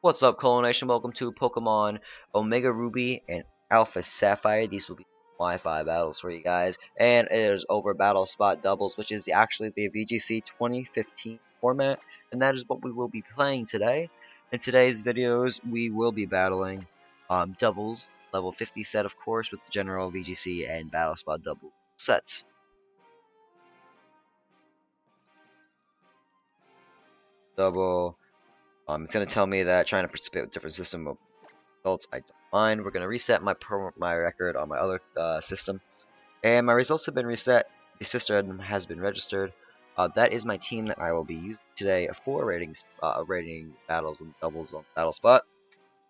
What's up, Colo Nation? Welcome to Pokemon Omega Ruby and Alpha Sapphire. These will be Wi-Fi battles for you guys, and it is over Battle Spot Doubles, which is actually the VGC 2015 format, and that is what we will be playing today. In today's videos, we will be battling doubles, level 50 set, of course, with the general VGC and Battle Spot double sets. Double. It's going to tell me that trying to participate with different system of results, I don't mind. We're going to reset my record on my other system. And my results have been reset. The sister has been registered. That is my team that I will be using today for rating battles and doubles on Battle Spot.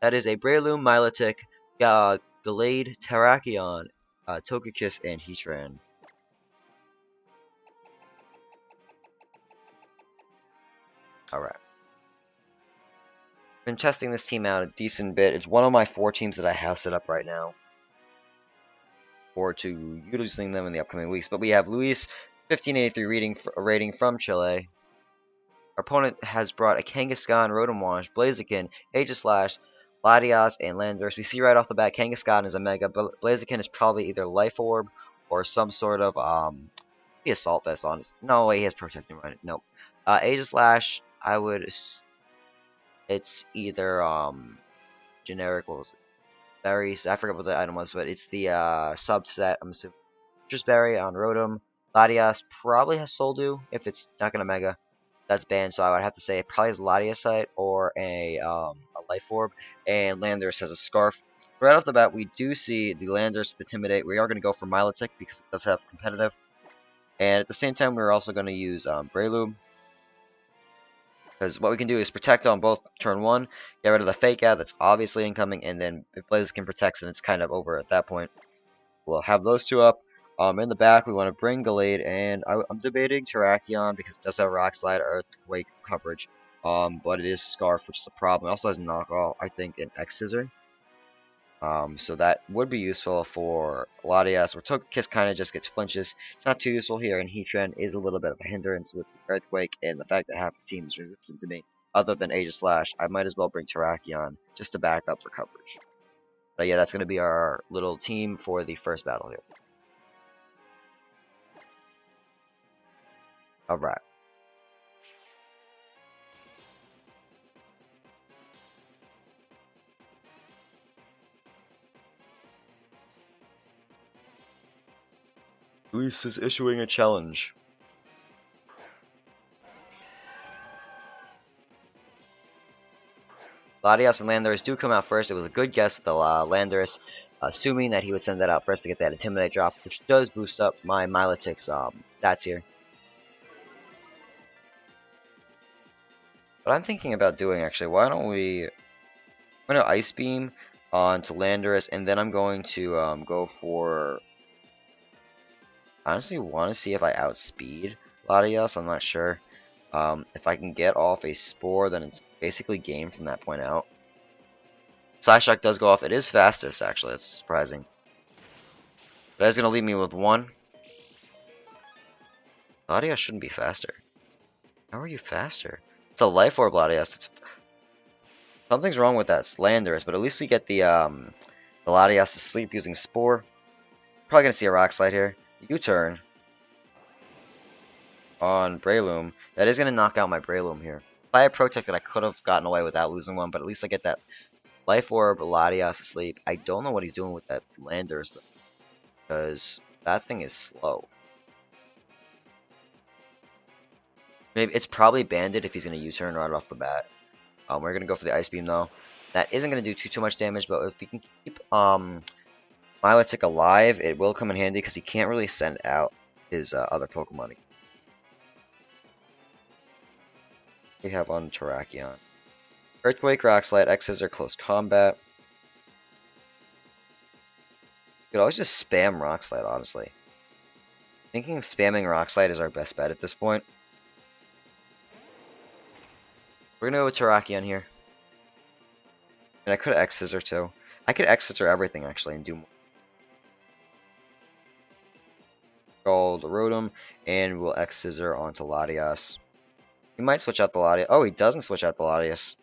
That is a Breloom, Milotic, Gallade, Terrakion, Togekiss, and Heatran. Alright. Been testing this team out a decent bit. It's one of my 4 teams that I have set up right now. Forward to utilizing them in the upcoming weeks. But we have Luis, 1583 rating from Chile. Our opponent has brought a Kangaskhan, Rotom-Wash, Blaziken, Aegislash, Latias, and Landorus. We see right off the bat Kangaskhan is a Mega. Blaziken is probably either Life Orb or some sort of maybe Assault Vest on it. No way, he has Protecting on it. Nope. Aegislash, I would. It's either generic, what was it? Berries. I forgot what the item was, but it's the subset. I'm assuming just berry on Rotom. Latias probably has Soldew if it's not gonna Mega. That's banned, so I would have to say it probably has Latiasite or a Life Orb. And Landorus has a Scarf. Right off the bat, we do see the Landorus with Intimidate. We are going to go for Milotic because it does have competitive. And at the same time, we're also going to use Breloom. Because what we can do is protect on both turn 1, get rid of the Fake Out that's obviously incoming, and then if Blaziken protects, then it's kind of over at that point. We'll have those two up. In the back, we want to bring Gallade, and I'm debating Terrakion because it does have Rock Slide, Earthquake coverage, but it is Scarf, which is a problem. It also has Knockoff, I think, and X-Scissor. So that would be useful for Latias, where Togekiss kind of just gets flinches. It's not too useful here, and Heatran is a little bit of a hindrance with the Earthquake and the fact that half his team is resistant to me. Other than Aegislash, I might as well bring Terrakion just to back up for coverage. But yeah, that's going to be our little team for the first battle here. Alright. Luis is issuing a challenge. Latias and Landorus do come out first. It was a good guess with the Landorus, assuming that he would send that out first to get that Intimidate drop, which does boost up my Milotic's stats here. What I'm thinking about doing, actually, why don't we... I'm going to Ice Beam onto Landorus, and then I'm going to go for... I honestly want to see if I outspeed Latias. I'm not sure. If I can get off a Spore, then it's basically game from that point out. Psyshock does go off. It is fastest, actually. That's surprising. That is going to leave me with 1. Latias shouldn't be faster. How are you faster? It's a Life Orb Latias. Something's wrong with that Landorus, but at least we get the Latias to sleep using Spore. Probably going to see a Rock Slide here. U-turn on Breloom. That is going to knock out my Breloom here. If I had Protected, I could have gotten away without losing one, but at least I get that Life Orb, Latias asleep. I don't know what he's doing with that Landorus, though, because that thing is slow. Maybe it's probably Banded if he's going to U-turn right off the bat. We're going to go for the Ice Beam, though. That isn't going to do too much damage, but if we can keep Milotic alive, it will come in handy because he can't really send out his other Pokemon. We have on Terrakion. Earthquake, Rock Slide, X-Scissor, Close Combat. You could always just spam Rock Slide, honestly. Thinking spamming Rock Slide is our best bet at this point. We're gonna go with Terrakion here. And I could X-Scissor too. I could X-Scissor everything actually and do more. Called Rotom, and we'll X-Scissor onto Latias. He might switch out the Latias. Oh, he doesn't switch out the Latias.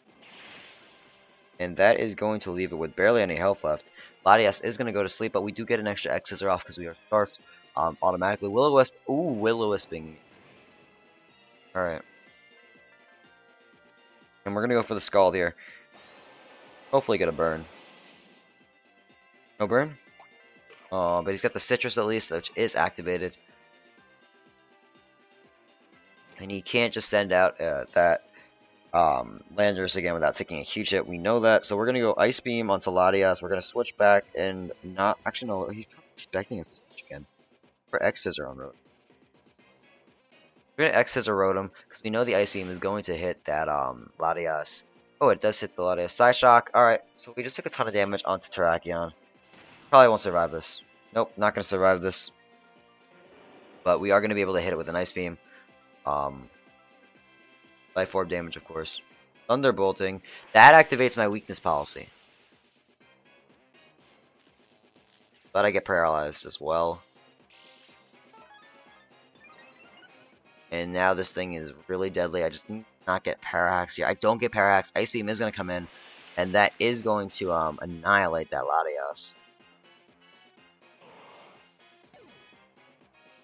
And that is going to leave it with barely any health left. Latias is going to go to sleep, but we do get an extra X scissor off because we are scarfed automatically. Will-O-Wisp. Ooh, Will-O-Wisping. Alright. And we're going to go for the Scald here. Hopefully get a burn. No burn? Oh, but he's got the Citrus at least, which is activated. And he can't just send out that Landorus again without taking a huge hit. We know that, so we're going to go Ice Beam onto Latias. We're going to switch back and not... Actually, no, he's expecting us to switch again. For X Scissor on Road. We're going to X Scissor Road him, because we know the Ice Beam is going to hit that Latias. Oh, it does hit the Latias. Psyshock. Alright, so we just took a ton of damage onto Terrakion. Probably won't survive this. Nope, not going to survive this. But we are going to be able to hit it with an Ice Beam. Life Orb damage, of course. Thunderbolting. That activates my weakness policy. But I get paralyzed as well. And now this thing is really deadly. I just need to not get Parahax here. I don't get Parahax. Ice Beam is going to come in. And that is going to annihilate that Latias.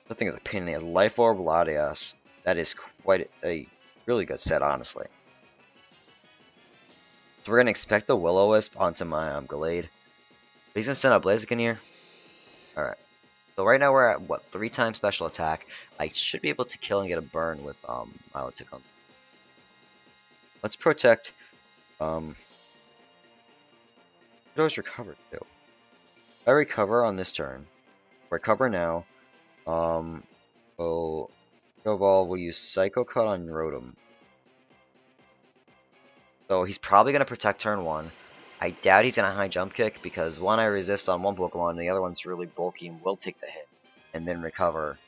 The thing is a pain in the ass. Life Orb Latias. That is quite a really good set, honestly. So we're going to expect the Will-O-Wisp onto my Gallade. But he's going to send out Blaziken here. Alright. So right now we're at, what, 3 times special attack. I should be able to kill and get a burn with Milotic on. Let's protect. Could always recover too. If I recover on this turn, recover now. We'll evolve. We'll use Psycho Cut on Rotom. So he's probably gonna protect turn 1. I doubt he's gonna high jump kick because one I resist on one Pokemon, and the other one's really bulky and will take the hit and then recover.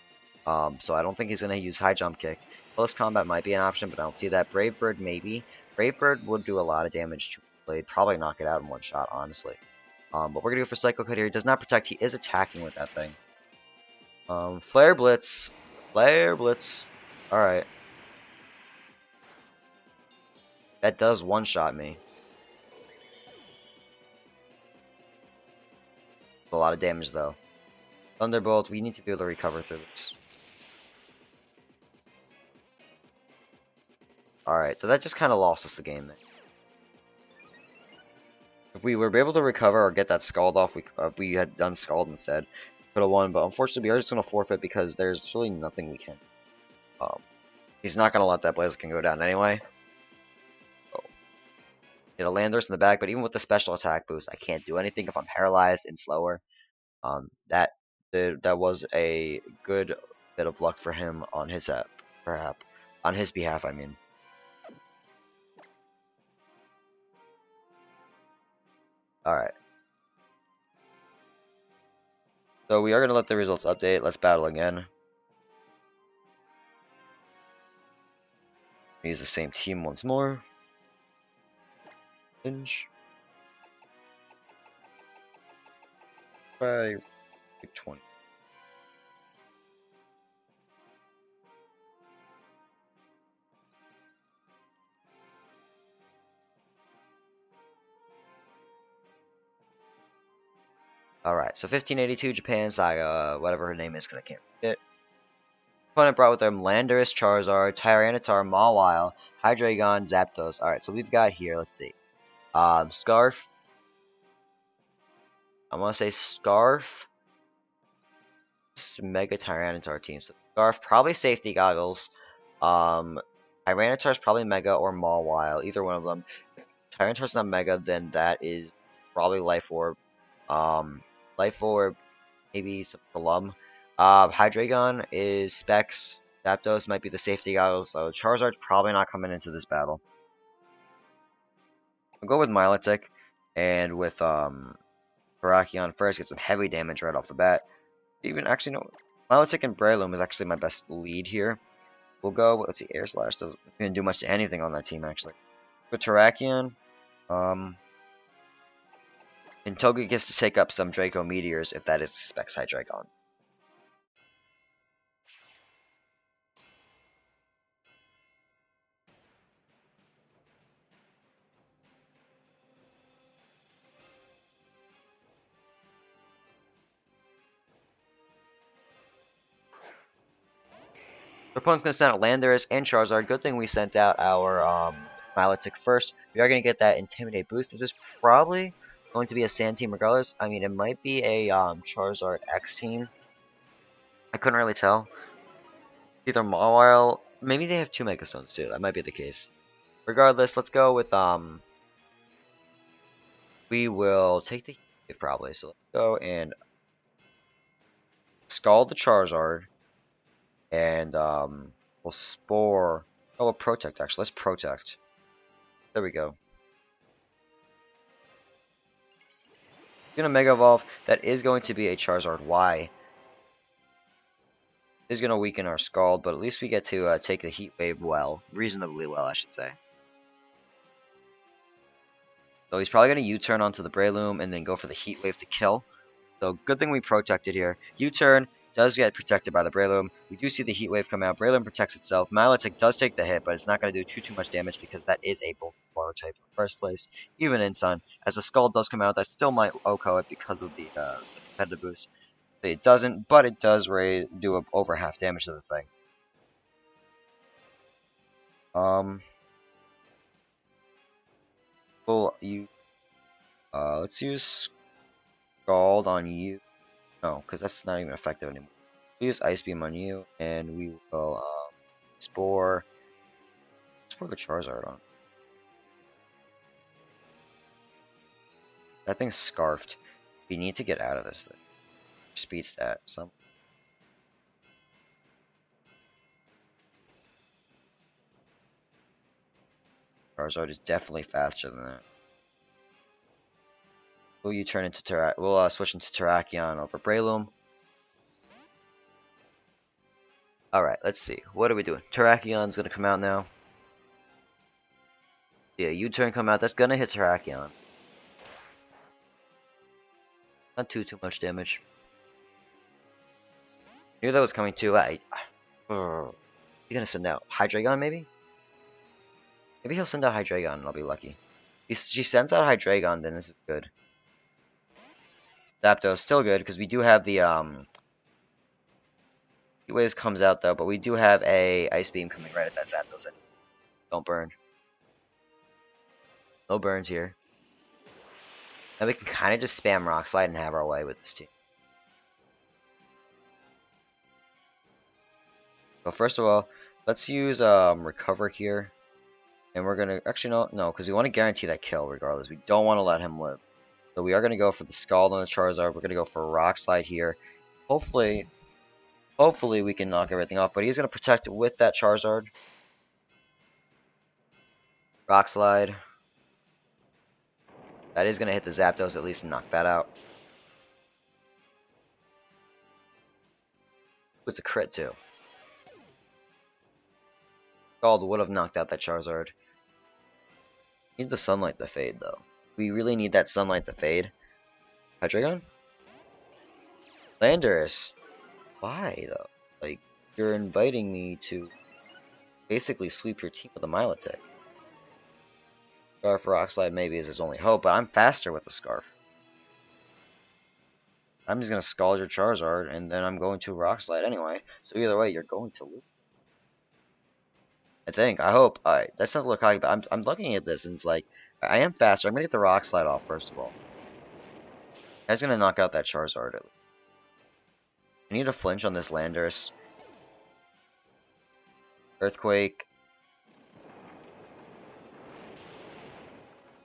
So I don't think he's gonna use high jump kick. Close combat might be an option, but I don't see that. Brave Bird maybe. Brave Bird would do a lot of damage to Blade. Probably knock it out in one shot, honestly. But we're gonna go for Psycho Cut here. He does not protect. He is attacking with that thing. Flare Blitz. Flare Blitz. Alright. That does one-shot me. A lot of damage, though. Thunderbolt, we need to be able to recover through this. Alright, so that just kind of lost us the game there. If we were able to recover or get that Scald off, we had done Scald instead. Could have won, but unfortunately we are just going to forfeit because there's really nothing we can. He's not going to let that Blaziken go down anyway. Get a Landorus in the back, but even with the special attack boost, I can't do anything if I'm paralyzed and slower. That was a good bit of luck for him on his perhaps on his behalf. I mean. All right. So we are gonna let the results update. Let's battle again. Use the same team once more. Inch. Try 20. Alright, so 1582 Japan Saga, whatever her name is, because I can't read it. Opponent brought with them Landorus, Charizard, Tyranitar, Mawile, Hydreigon, Zapdos. Alright, so we've got here, let's see. Scarf. I want to say Scarf. Mega Tyranitar team. So Scarf, probably Safety Goggles. Tyranitar's probably Mega or Mawile, either one of them. If Tyranitar's not Mega, then that is probably Life Orb. Life Orb, maybe some Column. Hydreigon is Specs. Zapdos might be the Safety Goggles, so Charizard's probably not coming into this battle. I'll go with Milotic, and with Terrakion first, get some heavy damage right off the bat. Even, actually, no, Milotic and Breloom is actually my best lead here. We'll go, let's see, Air Slash doesn't do much to anything on that team, actually. With Terrakion, and Toga gets to take up some Draco Meteors if that is Specs Hydreigon. opponent's going to send out Landorus and Charizard. Good thing we sent out our Milotic first. We are going to get that Intimidate boost. This is probably going to be a Sand team regardless. I mean, it might be a Charizard X team. I couldn't really tell. Either Mawile, maybe they have 2 Mega Stones too. That might be the case. Regardless, let's go with we will take the Heat probably. So let's go and Scald the Charizard, and we'll Spore. Oh, we'll Protect actually. Let's Protect. There we go. Gonna Mega Evolve. That is going to be a Charizard Y. Is going to weaken our Scald, but at least we get to take the Heat Wave reasonably well, I should say. So he's probably going to U-turn onto the Breloom and then go for the Heat Wave to kill. So good thing we protected here. U-turn does get protected by the Breloom. We do see the Heat Wave come out. Breloom protects itself. Milotic does take the hit, but it's not going to do too much damage because that is a bulk water type in the first place, even in Sun. As the Scald does come out, that still might OHKO it because of the competitive boost. It doesn't, but it does do over half damage to the thing. Let's use Scald on you. No, because that's not even effective anymore. We use Ice Beam on you, and we will Spore the Charizard on. That thing's scarfed. We need to get out of this thing. Speed stat. Some. Charizard is definitely faster than that. Will you turn into We'll switch into Terrakion over Breloom. Alright, let's see. What are we doing? Terrakion's gonna come out now. Yeah, U-turn come out. That's gonna hit Terrakion. Not too much damage. Knew that was coming too. He's gonna send out Hydreigon, maybe? Maybe he'll send out Hydreigon and I'll be lucky. If she sends out Hydreigon, then this is good. Zapdos still good because we do have the Heat Waves comes out though, but we do have a Ice Beam coming right at that Zapdos. Don't burn. No burns here. Now we can kind of just spam Rock Slide and have our way with this team. So first of all, let's use Recover here. And we're gonna actually no, because we want to guarantee that kill regardless. We don't want to let him live. So we are gonna go for the Scald on the Charizard. We're gonna go for a Rock Slide here. Hopefully we can knock everything off. But he's gonna protect it with that Charizard. Rock Slide. That is gonna hit the Zapdos at least and knock that out. It's a crit too. Scald would have knocked out that Charizard. Need the Sunlight to fade though. We really need that Sunlight to fade. Hydreigon? Landorus. Why though? Like, you're inviting me to basically sweep your team with a Milotic. Scarf Rock Slide maybe is his only hope, but I'm faster with the Scarf. I'm just gonna Scald your Charizard and then I'm going to Rock Slide anyway. So either way, you're going to lose. I think. I hope. Alright, that's not look cocky, but I'm looking at this and it's like, I am faster. I'm gonna get the Rock Slide off first of all. That's gonna knock out that Charizard. I need to flinch on this Landorus. Earthquake.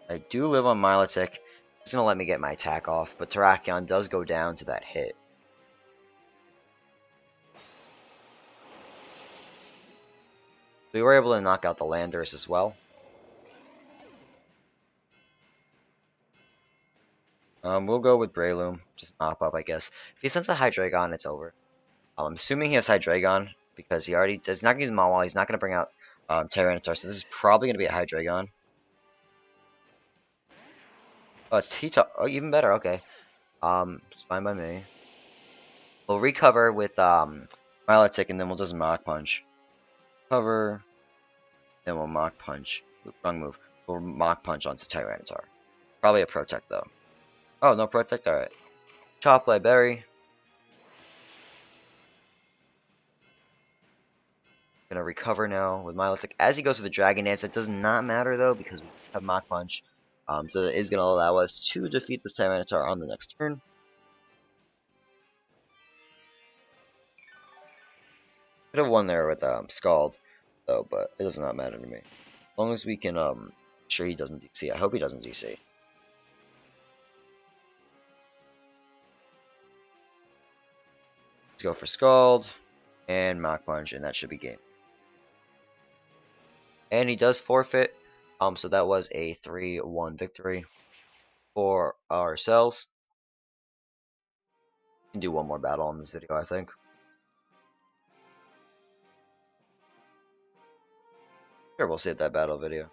I do live on Milotic. It's gonna let me get my attack off, but Terrakion does go down to that hit. We were able to knock out the Landorus as well. We'll go with Breloom. Just mop up, I guess. If he sends a Hydreigon, it's over. I'm assuming he has Hydreigon because he already does not going to use Mawile. He's not going to bring out Tyranitar, so this is probably going to be a Hydreigon. Oh, it's T-Top. Oh, even better. Okay. It's fine by me. We'll recover with Milotic, and then we'll just Mach Punch. Cover. Then we'll Mach Punch. Wrong move. We'll Mach Punch onto Tyranitar. Probably a Protect, though. Oh, no Protect? Alright. Chop Berry. gonna recover now with Milotic. As he goes to the Dragon Dance, that does not matter though because we have Mach Punch. So that is gonna allow us to defeat this Tyranitar on the next turn. Could have won there with Scald though, but it does not matter to me. As long as we can sure he doesn't DC. I hope he doesn't DC. Let's go for Scald and Mach Punch, and that should be game. And he does forfeit. So that was a 3-1 victory for ourselves. We can do one more battle on this video, I think. Sure, we'll save that battle video.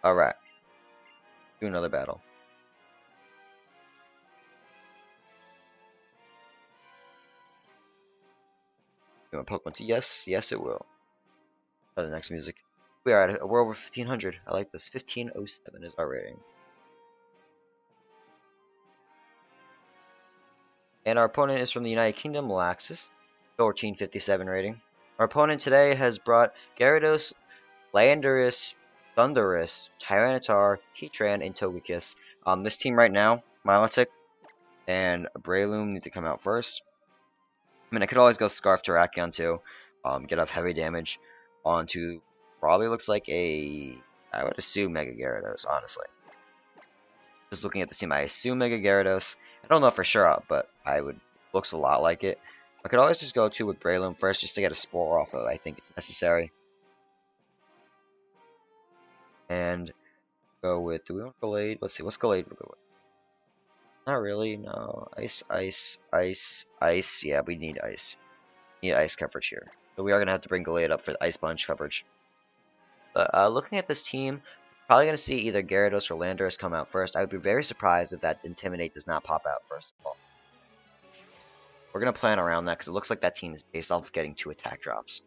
Alright. Do another battle. You want Pokemon to yes, yes it will. For the next music. We're over 1500. I like this. 1507 is our rating. And our opponent is from the United Kingdom, Laxus. 1457 rating. Our opponent today has brought Gyarados, Landorus, Thundurus, Tyranitar, Heatran, and Togekiss. This team right now, Milotic and Breloom need to come out first. I mean, I could always go Scarf Terrakion too. Get off heavy damage onto probably looks like a, I would assume Mega Gyarados, honestly. Just looking at this team, I assume Mega Gyarados. I don't know for sure, but looks a lot like it. I could always just go with Breloom first just to get a Spore off of. I think it's necessary. And go with, do we want Gallade? Let's see, what's Gallade we'll go with? Not really, no. Ice, ice, ice, ice. Yeah, we need ice. We need ice coverage here. So we are going to have to bring Gallade up for the Ice Punch coverage. But looking at this team, probably going to see either Gyarados or Landorus come out first. I would be very surprised if that Intimidate does not pop out first of all. We're going to plan around that because it looks like that team is based off of getting 2 attack drops.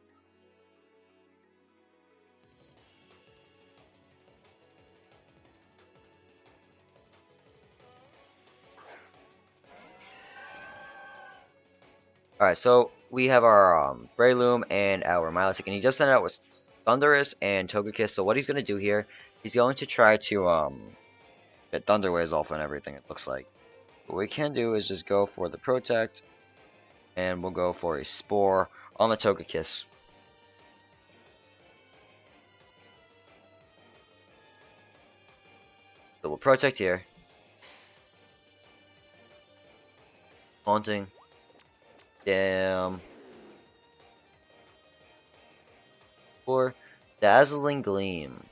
Alright, so we have our Breloom and our Milotic, and he just sent out with Thundurus and Togekiss. So what he's going to do here, he's going to try to get Thunder Waves off and everything, it looks like. What we can do is just go for the Protect, and we'll go for a Spore on the Togekiss. So we'll Protect here. Haunting. Damn. For Dazzling Gleam.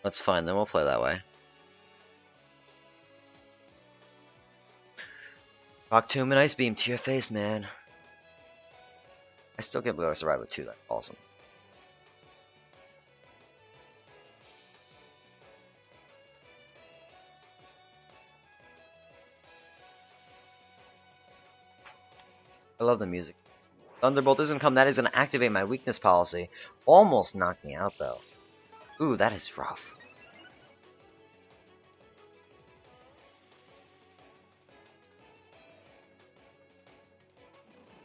That's fine, then we'll play that way. Rock Tomb and Ice Beam to your face, man. I still can't believe I survived with 2. That's awesome. I love the music. Thunderbolt isn't come. That is going to activate my weakness policy. Almost knocked me out, though. Ooh, that is rough.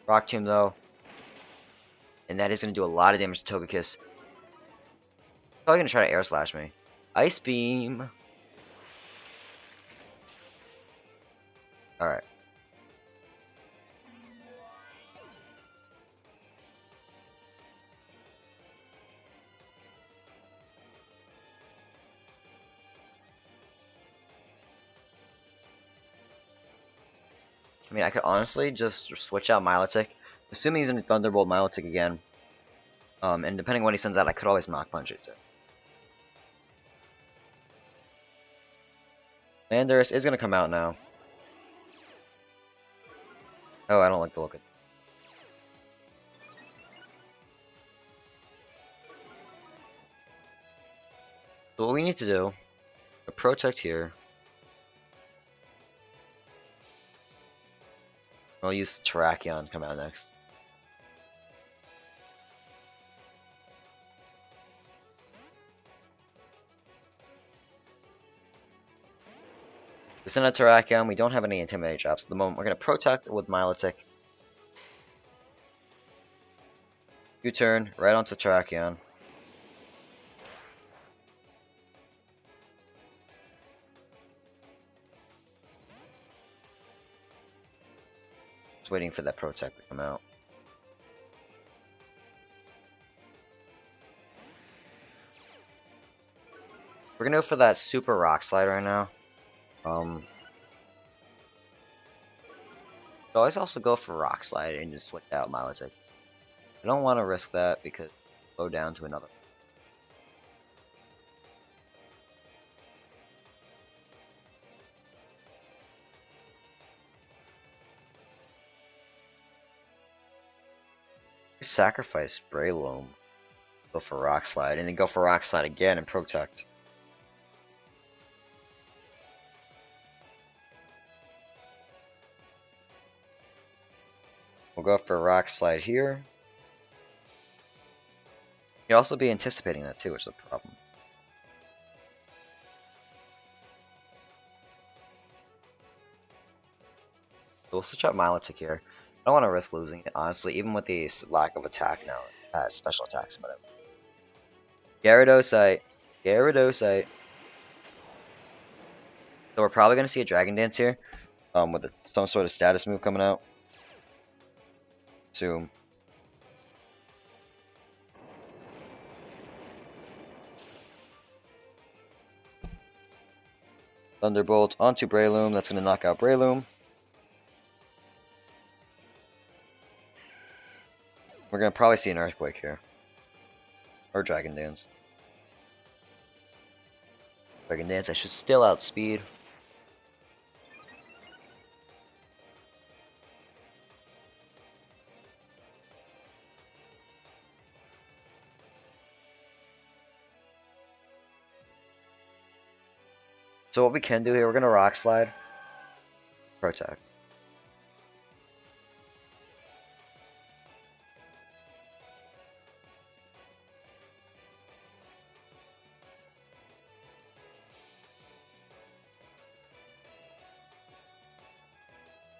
Rock Tomb, though. And that is going to do a lot of damage to Togekiss. Probably going to try to Air Slash me. Ice Beam. Alright. I mean, I could honestly just switch out Milotic. Assuming he's in Thunderbolt Milotic again. And depending on what he sends out, I could always Mach Punch it too. Landorus is going to come out now. Oh, I don't like the look of it. So what we need to do, a Protect here. I'll use Terrakion to come out next. We send a Terrakion. We don't have any Intimidate drops at the moment. We're going to Protect with Milotic. U-turn right onto Terrakion. Just waiting for that Protect to come out. We're going to go for that Super Rock Slide right now. So always also go for Rock Slide and just switch out Milotic. I don't want to risk that because go down to another. Sacrifice Breloom. Go for Rock Slide and then go for Rock Slide again and Protect. We'll go for Rock Slide here. You'll also be anticipating that too, which is a problem. So we'll switch out Milotic here. I don't want to risk losing it, honestly, even with the lack of attack now. Special attacks and whatever. Gyarados. Gyarados. So we're probably going to see a Dragon Dance here. With some sort of status move coming out. Zoom. Thunderbolt onto Breloom. That's going to knock out Breloom. We're going to probably see an Earthquake here. Or Dragon Dance. Dragon Dance, I should still outspeed. So what we can do here, we're going to Rock Slide. Protect.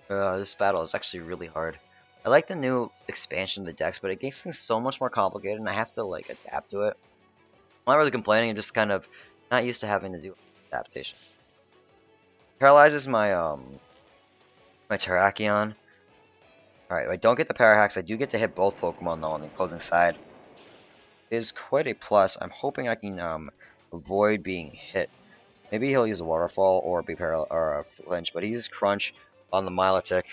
This battle is actually really hard. I like the new expansion of the decks, but it makes things so much more complicated, and I have to like adapt to it. I'm not really complaining. I'm just kind of not used to having to do adaptation. Paralyzes my my Terrakion. All right, I don't get the Parahacks. I do get to hit both Pokemon though on the opposing side. It is quite a plus. I'm hoping I can avoid being hit. Maybe he'll use a Waterfall or be or a flinch, but he uses Crunch on the Milotic.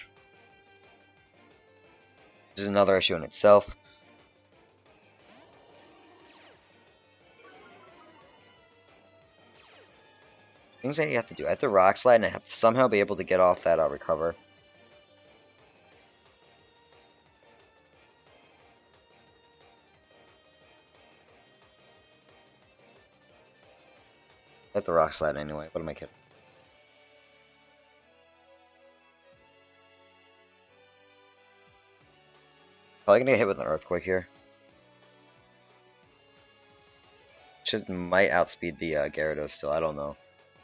This is another issue in itself. Things that you have to do. I have to Rock Slide and I have to somehow be able to get off that Recover. I have to Rock Slide anyway. What am I kidding? Probably gonna get hit with an Earthquake here. Might outspeed the Gyarados still. I don't know.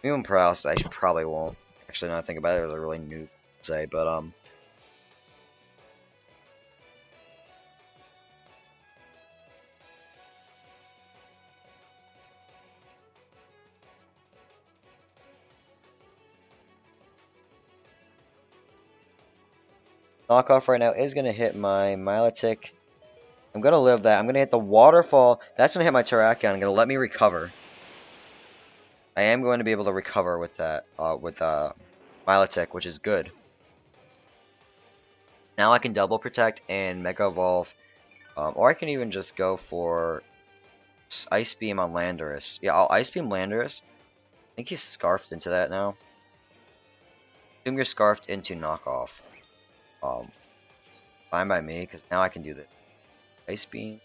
Even Paralysis, I probably won't. Actually, now I think about it, it was a really new say, but knockoff right now is gonna hit my Milotic. I'm gonna live that. I'm gonna hit the Waterfall. That's gonna hit my Terrakion. I'm gonna let me recover. I am going to be able to recover with that, with Milotic, which is good. Now I can double protect and Mega Evolve, or I can even just go for Ice Beam on Landorus. Yeah, I'll Ice Beam Landorus. I think he's scarfed into that now. Assume you're scarfed into knockoff. Fine by me, because now I can do the Ice Beam.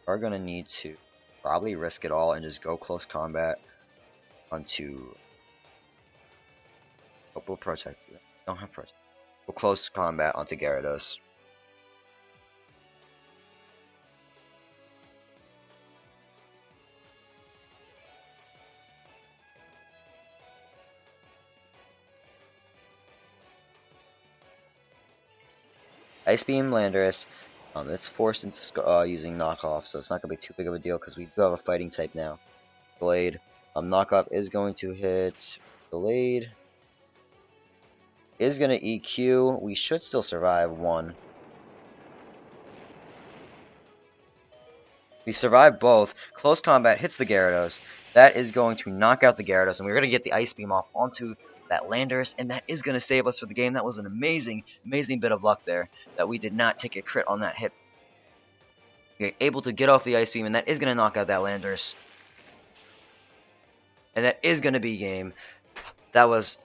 Are gonna need to probably risk it all and just go close combat onto. Oh, we'll protect. Don't have protect. We'll close combat onto Gyarados. Ice Beam Landorus. It's forced into using knockoff, so it's not going to be too big of a deal because we do have a fighting type now. Blade. Knockoff is going to hit Delayed. Is going to EQ. We should still survive one. We survive both. Close combat hits the Gyarados. That is going to knock out the Gyarados, and we're going to get the Ice Beam off onto that Landorus, and that is going to save us for the game. That was an amazing, amazing bit of luck there, that we did not take a crit on that hit. We are able to get off the Ice Beam, and that is going to knock out that Landorus. And that is going to be game. That was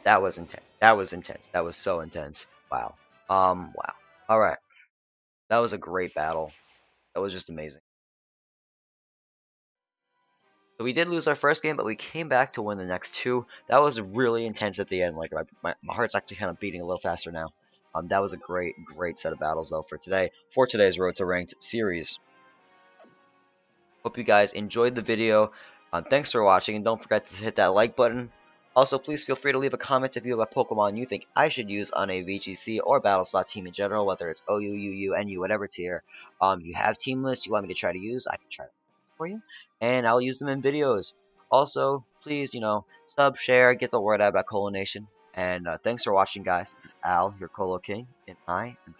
intense. That was intense. That was so intense. Wow. Wow. Alright. That was a great battle. That was just amazing. So we did lose our first game, but we came back to win the next two. That was really intense at the end. Like my heart's actually kind of beating a little faster now. That was a great set of battles though for today. For today's Road to Ranked series. Hope you guys enjoyed the video. Thanks for watching, and don't forget to hit that like button. Also, please feel free to leave a comment if you have a Pokemon you think I should use on a VGC or Battlespot team in general, whether it's OU, UU, NU, whatever tier. You have team lists you want me to try to use, I can try for you, and I'll use them in videos. Also, please, sub, share, get the word out about Colo Nation. And thanks for watching, guys. This is Al, your Colo King, and I am